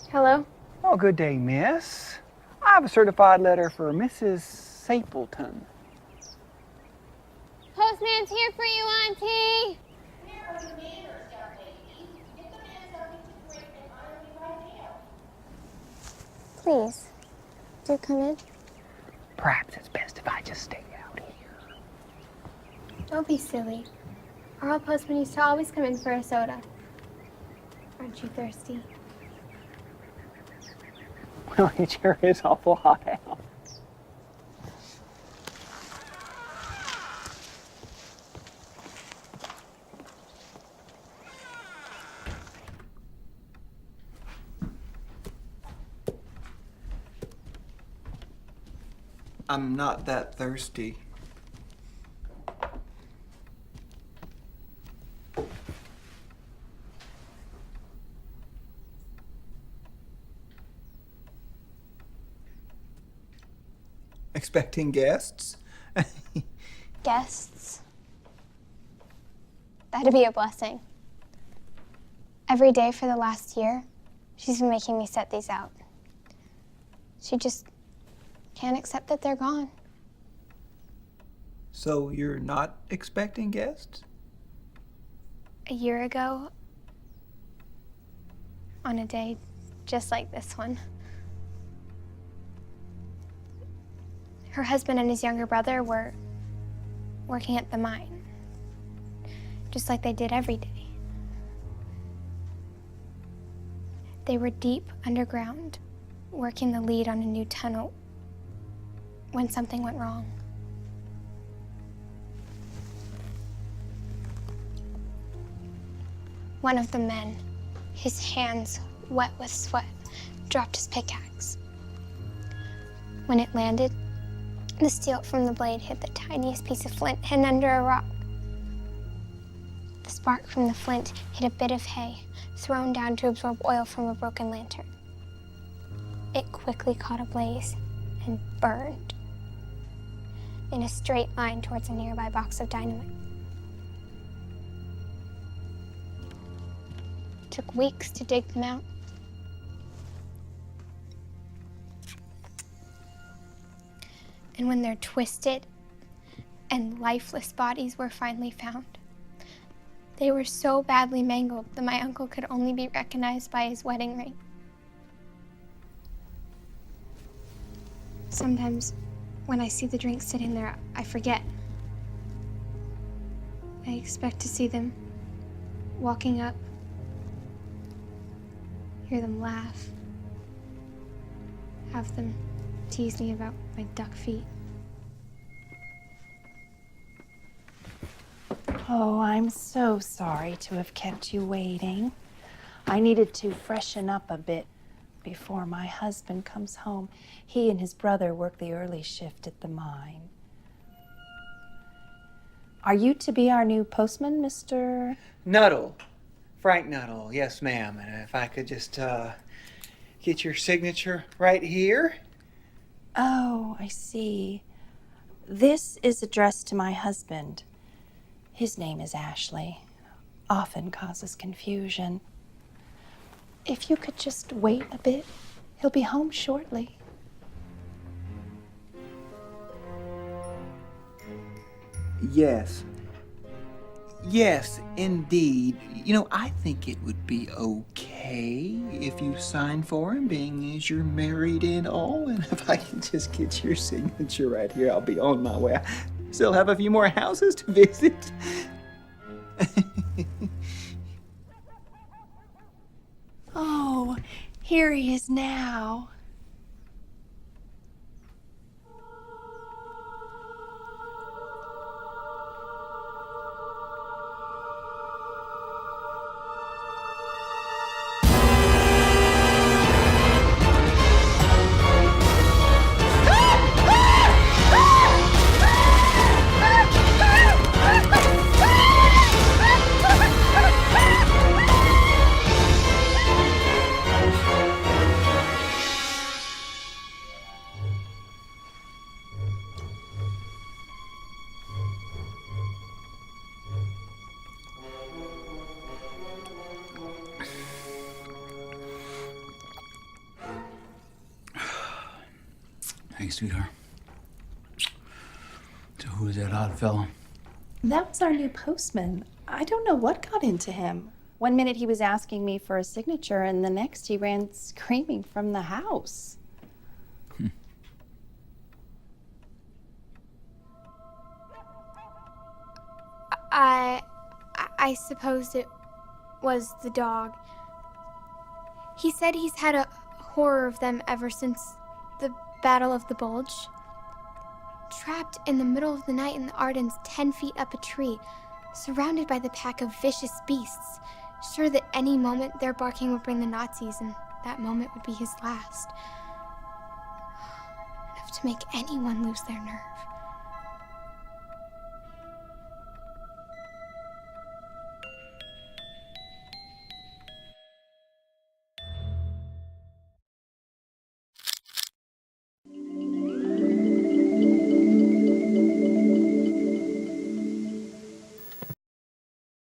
Hello? Oh, good day, miss. I have a certified letter for Mrs. Sapleton. Postman's here for you, Auntie. Please, do come in. Perhaps it's best if I just stay out here. Don't be silly. Our old postman used to always come in for a soda. Aren't you thirsty? Well, it sure is awful hot out. I'm not that thirsty. Expecting guests? Guests? That'd be a blessing. Every day for the last year, she's been making me set these out. She just can't accept that they're gone. So you're not expecting guests? A year ago, on a day just like this one, her husband and his younger brother were working at the mine, just like they did every day. They were deep underground, working the lead on a new tunnel when something went wrong. One of the men, his hands wet with sweat, dropped his pickaxe. When it landed, the steel from the blade hit the tiniest piece of flint hidden under a rock. The spark from the flint hit a bit of hay thrown down to absorb oil from a broken lantern. It quickly caught ablaze and burned in a straight line towards a nearby box of dynamite. It took weeks to dig them out. And when their twisted and lifeless bodies were finally found, they were so badly mangled that my uncle could only be recognized by his wedding ring. Sometimes, when I see the drink sitting there, I forget. I expect to see them walking up, hear them laugh, have them tease me about my duck feet. Oh, I'm so sorry to have kept you waiting. I needed to freshen up a bit before my husband comes home. He and his brother work the early shift at the mine. Are you to be our new postman, Mr. Nuttall. Frank Nuttall, yes, ma'am. And if I could just get your signature right here. Oh, I see. This is addressed to my husband. His name is Ashley. Often causes confusion. If you could just wait a bit, he'll be home shortly. Yes. Yes, indeed. You know, I think it would be okay if you sign for him, being as you're married and all. And if I can just get your signature right here, I'll be on my way. I still have a few more houses to visit. Oh, here he is now. Hey, sweetheart. So who is that odd fellow? That was our new postman. I don't know what got into him. One minute he was asking me for a signature, and the next he ran screaming from the house. I suppose it was the dog. He said he's had a horror of them ever since the Battle of the Bulge. Trapped in the middle of the night in the Ardennes, 10 feet up a tree, surrounded by the pack of vicious beasts, sure that any moment their barking would bring the Nazis, and that moment would be his last. Enough to make anyone lose their nerve.